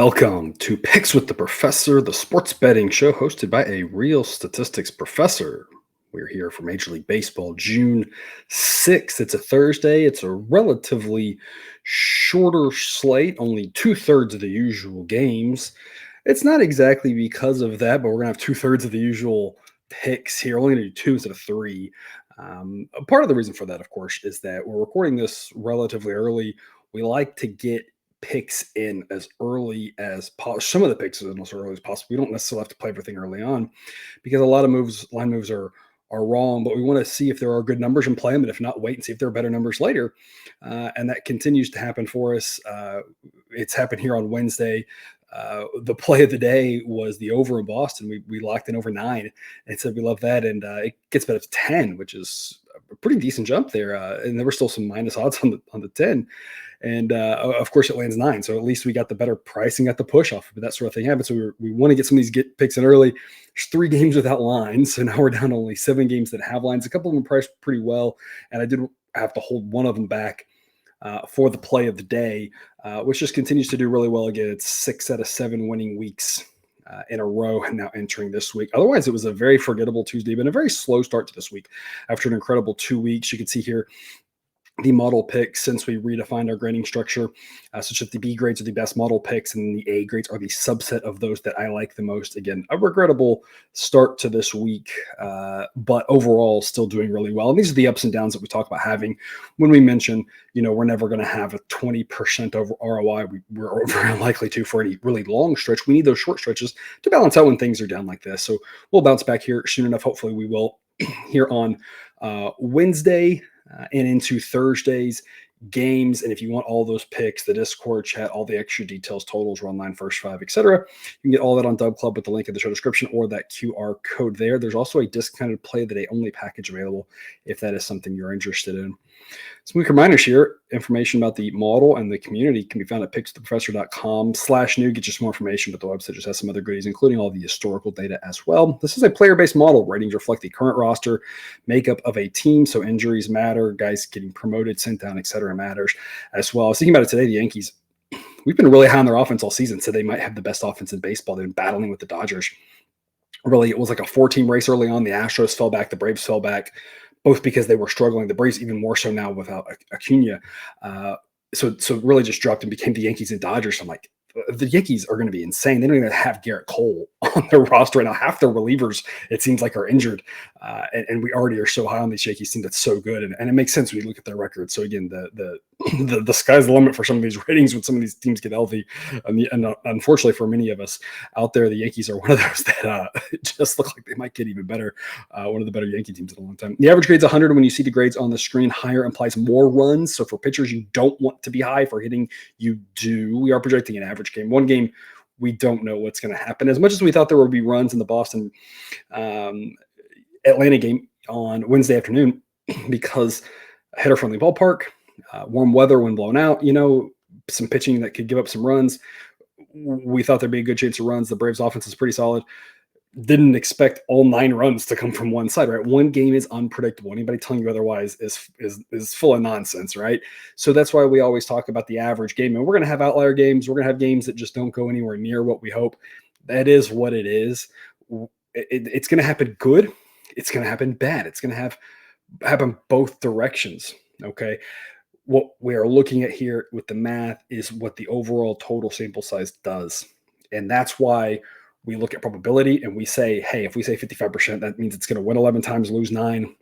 Welcome to Picks with the Professor, the sports betting show hosted by a real statistics professor. We're here for Major League Baseball, June 6th. It's a Thursday. It's a relatively shorter slate, only two-thirds of the usual games. It's not exactly because of that, but we're going to have two-thirds of the usual picks here. Only going to do two instead of three. Part of the reason for that, of course, is that we're recording this relatively early. We like to get picks in as early as possible. Some of the picks in as early as possible. We don't necessarily have to play everything early on because a lot of line moves are wrong, but we want to see if there are good numbers and play them, and if not, wait and see if there are better numbers later. And that continues to happen for us. It's happened here on Wednesday. The play of the day was the over in Boston. We locked in over 9 and said we love that, and it gets bet up to 10, which is a pretty decent jump there. And there were still some minus odds on the 10. And of course, it lands 9. So at least we got the better pricing, got the push off. But that sort of thing happens. So we want to get some of these picks in early. There's 3 games without lines. So now we're down to only 7 games that have lines. A couple of them priced pretty well. And I did have to hold one of them back for the play of the day, which just continues to do really well. Again, it's 6 out of 7 winning weeks in a row and now entering this week. Otherwise, it was a very forgettable Tuesday, but a very slow start to this week after an incredible 2 weeks. You can see here the model picks since we redefined our grading structure, such that the B grades are the best model picks and the A grades are the subset of those that I like the most. Again, a regrettable start to this week, but overall still doing really well. And these are the ups and downs that we talk about having when we mention, we're never going to have a 20% over ROI. We're very unlikely to for any really long stretch. We need those short stretches to balance out when things are down like this. So we'll bounce back here soon enough. Hopefully we will here on Wednesday. And into Thursday's games. And if you want all those picks, the Discord chat, all the extra details, totals, run line, first 5, etc., you can get all that on Dub Club with the link in the show description or that QR code there. There's also a discounted play of the day only package available if that is something you're interested in. Some quick reminders here. Information about the model and the community can be found at pickswiththeprofessor.com/new. Get you some more information, but the website just has some other goodies, including all the historical data as well. This is a player-based model. Ratings reflect the current roster makeup of a team, so injuries matter, guys getting promoted, sent down, etc. matters as well. I was thinking about it today. The Yankees, we've been really high on their offense all season, so they might have the best offense in baseball. They've been battling with the Dodgers. Really, it was like a 4-team race early on. The Astros fell back, the Braves fell back, both because they were struggling. The Braves even more so now without Acuna. So really just dropped and became the Yankees and Dodgers. So I'm like, the Yankees are going to be insane. They don't even have Garrett Cole on their roster right now. Half their relievers, it seems like, are injured. And we already are so high on these Yankees team that's so good. And it makes sense when you look at their record. So again, the sky's the limit for some of these ratings when some of these teams get healthy. And unfortunately for many of us out there, the Yankees are one of those that just look like they might get even better. One of the better Yankee teams in a long time. The average grade's 100. When you see the grades on the screen, higher implies more runs. So for pitchers, you don't want to be high. For hitting, you do. We are projecting an average game. One game, we don't know what's going to happen. As much as we thought there would be runs in the Boston Atlanta game on Wednesday afternoon because a hitter-friendly ballpark, warm weather when blown out, some pitching that could give up some runs. We thought there'd be a good chance of runs. The Braves offense is pretty solid. Didn't expect all 9 runs to come from one side, right? One game is unpredictable. Anybody telling you otherwise is full of nonsense, right? So that's why we always talk about the average game. And we're going to have outlier games. We're going to have games that just don't go anywhere near what we hope. That is what it is. It's going to happen good. It's going to happen bad. It's going to happen both directions, okay? What we are looking at here with the math is what the overall total sample size does. And that's why we look at probability and we say, hey, if we say 55%, that means it's going to win 11 times, lose 9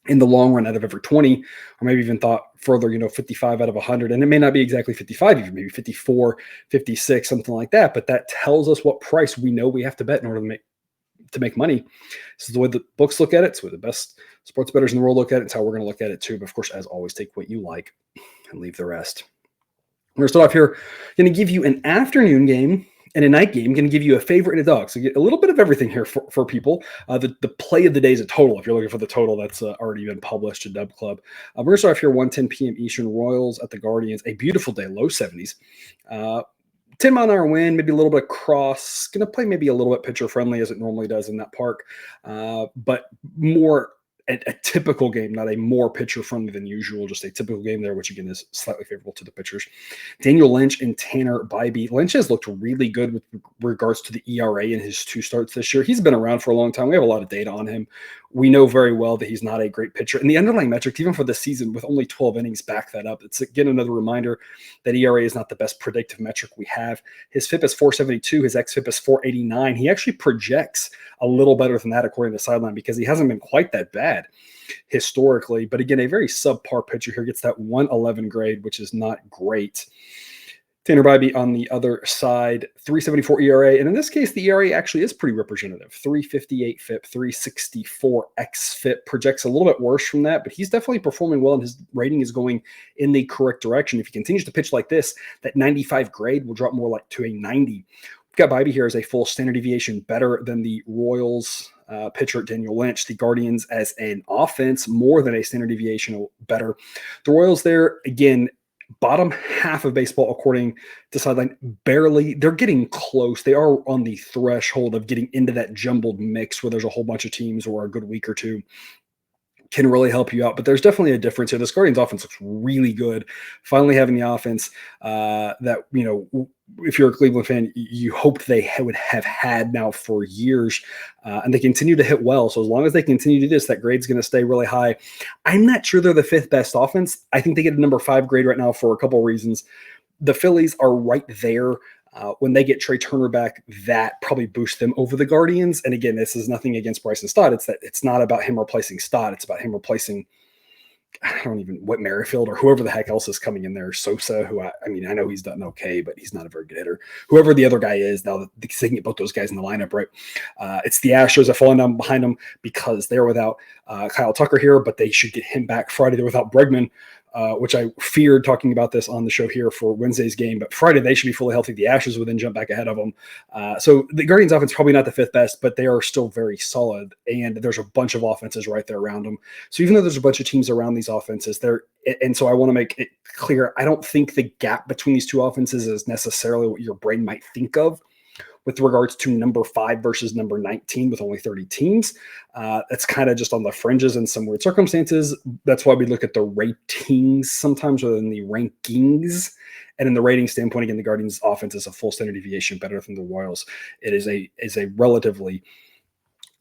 in the long run out of every 20, or maybe even thought further, 55 out of 100. And it may not be exactly 55, even maybe 54, 56, something like that. But that tells us what price we know we have to bet in order to make money. This is the way the books look at it. It's the way the best sports bettors in the world look at it. It's how we're going to look at it too. But of course, as always, take what you like and leave the rest. We're going to start off here. I'm going to give you an afternoon game and a night game. I'm going to give you a favorite and a dog. So you get a little bit of everything here for people. The play of the day is a total. If you're looking for the total, that's already been published at Dub Club. We're going to start off here 1:10 p.m. Eastern. Royals at the Guardians. A beautiful day, low 70s. 10-mile-an-hour wind, maybe a little bit cross. Going to play maybe a little bit pitcher friendly as it normally does in that park, but more a typical game, not a more pitcher friendly than usual, just a typical game there, which again is slightly favorable to the pitchers. Daniel Lynch and Tanner Bybee. Lynch has looked really good with regards to the ERA in his 2 starts this year. He's been around for a long time. We have a lot of data on him. We know very well that he's not a great pitcher. And the underlying metrics, even for this season, with only 12 innings, back that up. It's, again, another reminder that ERA is not the best predictive metric we have. His FIP is 472. His xFIP is 489. He actually projects a little better than that, according to Sideline, because he hasn't been quite that bad historically. But again, a very subpar pitcher here, gets that 111 grade, which is not great. Tanner Bybee on the other side, 3.74 ERA. And in this case, the ERA actually is pretty representative. 3.58 FIP, 3.64 xFIP. Projects a little bit worse from that, but he's definitely performing well, and his rating is going in the correct direction. If he continues to pitch like this, that 95 grade will drop more like to a 90. We've got Bybee here as a full standard deviation better than the Royals pitcher Daniel Lynch. The Guardians as an offense more than a standard deviation better. The Royals there, again, bottom half of baseball, according to Sideline, barely. They're getting close. They are on the threshold of getting into that jumbled mix where there's a whole bunch of teams or a good week or two can really help you out. But there's definitely a difference here. This Guardians offense looks really good. Finally having the offense that, if you're a Cleveland fan, you hoped they would have had now for years. And they continue to hit well. So as long as they continue to do this, that grade's going to stay really high. I'm not sure they're the 5th best offense. I think they get a number 5 grade right now for a couple of reasons. The Phillies are right there. When they get Trey Turner back, that probably boosts them over the Guardians. And again, this is nothing against Bryson Stott. It's not about him replacing Stott. It's about him replacing, I don't even, Whit Merrifield or whoever the heck else is coming in there. Sosa, who I know he's done okay, but he's not a very good hitter. Whoever the other guy is, now that they can get both those guys in the lineup, right? It's the Astros that fallen down behind them because they're without Kyle Tucker here, but they should get him back Friday. They're without Bregman, which I feared talking about this on the show here for Wednesday's game. But Friday, they should be fully healthy. The Astros would then jump back ahead of them. So the Guardians offense probably not the 5th best, but they are still very solid. And there's a bunch of offenses right there around them. So even though there's a bunch of teams around these offenses, and so I want to make it clear, I don't think the gap between these two offenses is necessarily what your brain might think of with regards to number 5 versus number 19 with only 30 teams. That's kind of just on the fringes in some weird circumstances. That's why we look at the ratings sometimes rather than the rankings. And in the rating standpoint, again, the Guardians offense is a full standard deviation better than the Royals. It is a relatively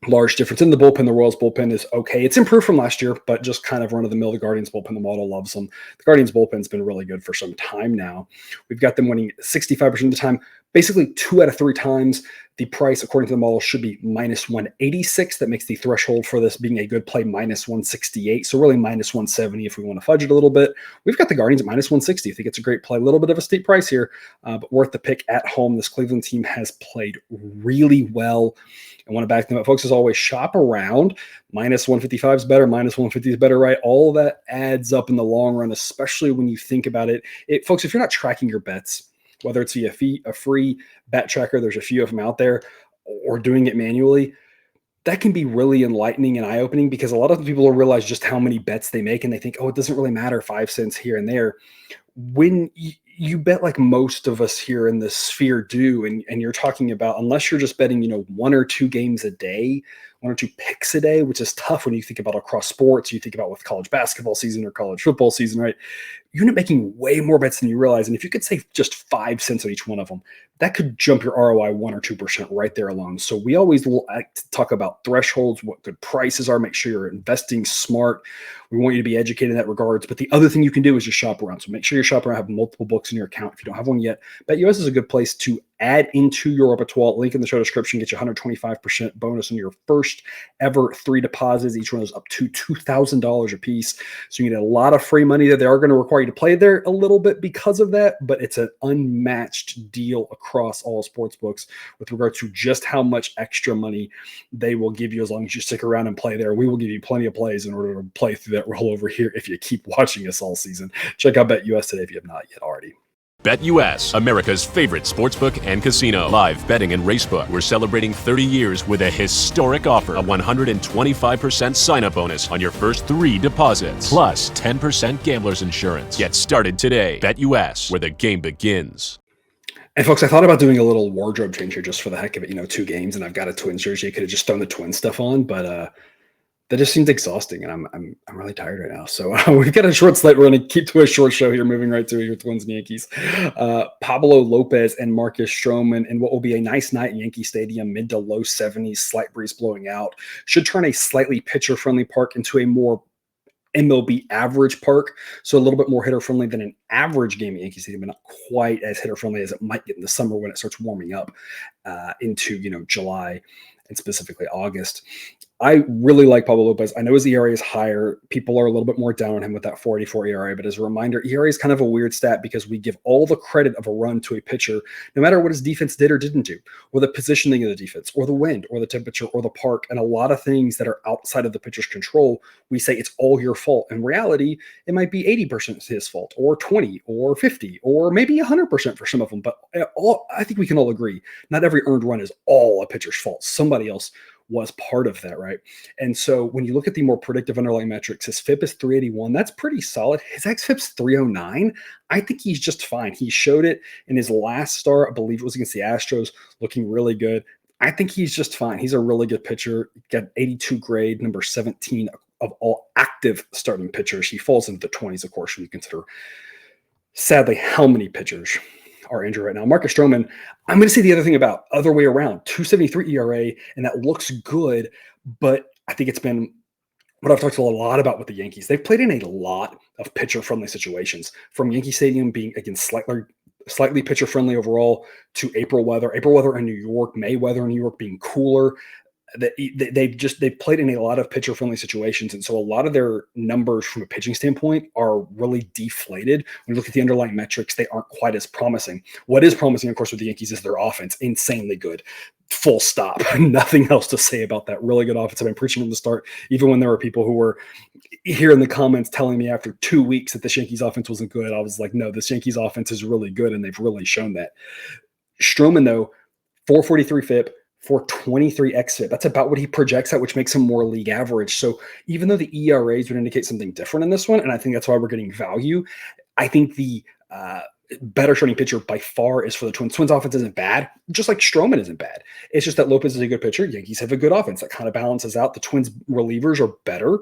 large difference. In the bullpen, the Royals bullpen is okay. It's improved from last year, but just kind of run of the mill. The Guardians bullpen, the model loves them. The Guardians bullpen's been really good for some time now. We've got them winning 65% of the time. Basically 2 out of 3 times. The price, according to the model, should be minus 186. That makes the threshold for this being a good play minus 168. So really minus 170 if we want to fudge it a little bit. We've got the Guardians at minus 160. I think it's a great play. A little bit of a steep price here, but worth the pick at home. This Cleveland team has played really well. I want to back them up. Folks, as always, shop around. Minus 155 is better. Minus 150 is better, right? All that adds up in the long run, especially when you think about it. Folks, if you're not tracking your bets, whether it's via a free bet tracker, there's a few of them out there, or doing it manually, that can be really enlightening and eye-opening because a lot of people will realize just how many bets they make and they think, oh, it doesn't really matter 5 cents here and there. When you bet like most of us here in the sphere do, and you're talking about, unless you're just betting, 1 or 2 games a day, 1 or 2 picks a day, which is tough when you think about across sports, you think about with college basketball season or college football season, right? You end up making way more bets than you realize. And if you could save just 5 cents on each one of them, that could jump your ROI 1 or 2% right there alone. So we always like to talk about thresholds, what good prices are, make sure you're investing smart. We want you to be educated in that regards. But the other thing you can do is just shop around. So make sure you shop around, have multiple books in your account. If you don't have one yet, BetUS is a good place to add into your repertoire. Link in the show description, get you 125% bonus on your first ever 3 deposits. Each one is up to $2,000 a piece. So you get a lot of free money that they are going to require you to play there a little bit because of that, but it's an unmatched deal across all sports books with regard to just how much extra money they will give you as long as you stick around and play there. We will give you plenty of plays in order to play through that rollover here if you keep watching us all season. Check out BetUS today if you have not yet already. BetUS, America's favorite sportsbook and casino. Live betting and racebook. We're celebrating 30 years with a historic offer. A 125% sign-up bonus on your first 3 deposits. Plus 10% gambler's insurance. Get started today. BetUS, where the game begins. And folks, I thought about doing a little wardrobe change here just for the heck of it. 2 games, and I've got a Twins jersey. I could have just thrown the Twins stuff on, but That just seems exhausting, and I'm really tired right now. So we've got a short slate. We're going to keep to a short show here, moving right to your Twins and Yankees. Pablo Lopez and Marcus Stroman in what will be a nice night in Yankee Stadium, mid to low 70s, slight breeze blowing out. Should turn a slightly pitcher-friendly park into a more MLB average park, so a little bit more hitter friendly than an average game at Yankee Stadium, but not quite as hitter friendly as it might get in the summer when it starts warming up into July and specifically August. I really like Pablo Lopez. I know his ERA is higher. People are a little bit more down on him with that 4.84 ERA, but as a reminder, ERA is kind of a weird stat because we give all the credit of a run to a pitcher, no matter what his defense did or didn't do, or the positioning of the defense, or the wind, or the temperature, or the park, and a lot of things that are outside of the pitcher's control. We say it's all your fault. In reality, it might be 80% his fault, or 20, or 50, or maybe 100% for some of them. But I think we can all agree, not every earned run is all a pitcher's fault. Somebody else was part of that, right? And so when you look at the more predictive underlying metrics, his FIP is 381. That's pretty solid. His xFIP's 309. I think he's just fine. He showed it in his last start. I believe it was against the Astros, looking really good. I think he's just fine. He's a really good pitcher. Got 82 grade, number 17 of all active starting pitchers. He falls into the 20s, of course, when you consider, sadly, how many pitchers are injured right now. Marcus Stroman, I'm going to say the other thing about other way around, 2.73 ERA, and that looks good, but I think it's been what I've talked a lot about with the Yankees. They've played in a lot of pitcher-friendly situations, from Yankee Stadium being, again, slightly pitcher-friendly overall to April weather in New York, May weather in New York being cooler. They've played in a lot of pitcher-friendly situations, and so a lot of their numbers from a pitching standpoint are really deflated. When you look at the underlying metrics, they aren't quite as promising. What is promising, of course, with the Yankees is their offense, insanely good. Full stop. Nothing else to say about that. Really good offense. I've been preaching from the start, even when there were people who were here in the comments telling me after 2 weeks that this Yankees offense wasn't good. I was like, no, this Yankees offense is really good, and they've really shown that. Stroman, though, 4.43 FIP, 4.23 xFIP. That's about what he projects at, which makes him more league average. So even though the ERAs would indicate something different in this one, and I think that's why we're getting value, I think the better starting pitcher by far is for the Twins. Twins offense isn't bad, just like Stroman isn't bad. It's just that Lopez is a good pitcher. Yankees have a good offense. That kind of balances out. The Twins relievers are better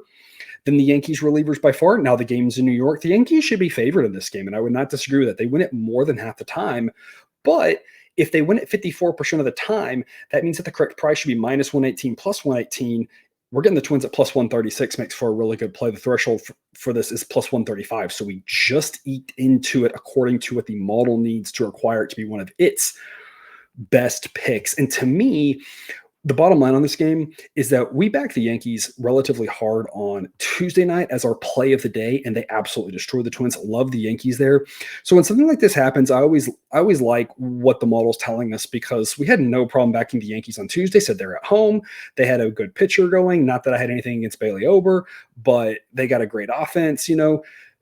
than the Yankees relievers by far. Now the game's in New York. The Yankees should be favored in this game, and I would not disagree with that. They win it more than half the time, but if they win it 54% of the time, that means that the correct price should be minus 118 plus 118. We're getting the Twins at plus 136, makes for a really good play. The threshold for this is plus 135. So we just eked into it according to what the model needs to require it to be one of its best picks. And to me, the bottom line on this game is that we backed the Yankees relatively hard on Tuesday night as our play of the day, and they absolutely destroyed the Twins. Love the Yankees there. So when something like this happens, I always like what the model's telling us, because we had no problem backing the Yankees on Tuesday. Said they're at home. They had a good pitcher going. Not that I had anything against Bailey Ober, but they got a great offense,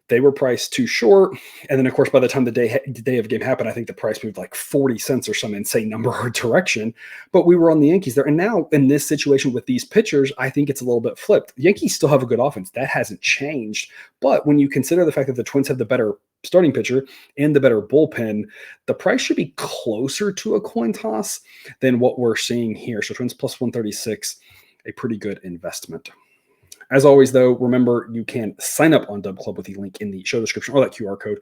They were priced too short. And then, of course, by the time the day of game happened, I think the price moved like 40 cents or some insane number or direction. But we were on the Yankees there. And now in this situation with these pitchers, I think it's a little bit flipped. The Yankees still have a good offense. That hasn't changed. But when you consider the fact that the Twins have the better starting pitcher and the better bullpen, the price should be closer to a coin toss than what we're seeing here. So Twins plus 136, a pretty good investment. As always, though, remember you can sign up on Dub Club with the link in the show description or that QR code.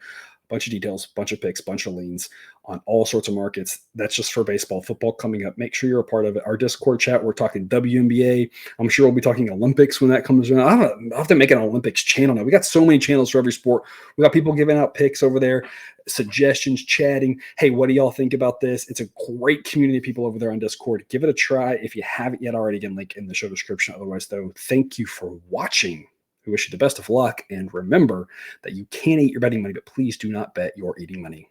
Bunch of details, bunch of picks, bunch of leans on all sorts of markets. That's just for baseball. Football coming up. Make sure you're a part of it. Our Discord chat, we're talking WNBA. I'm sure we'll be talking Olympics when that comes around. I'll have to make an Olympics channel now. We got so many channels for every sport. We got people giving out picks over there, suggestions, chatting. Hey, what do y'all think about this? It's a great community of people over there on Discord. Give it a try if you haven't yet already. Again, link in the show description. Otherwise, though, thank you for watching. We wish you the best of luck, and remember that you can eat your betting money, but please do not bet your eating money.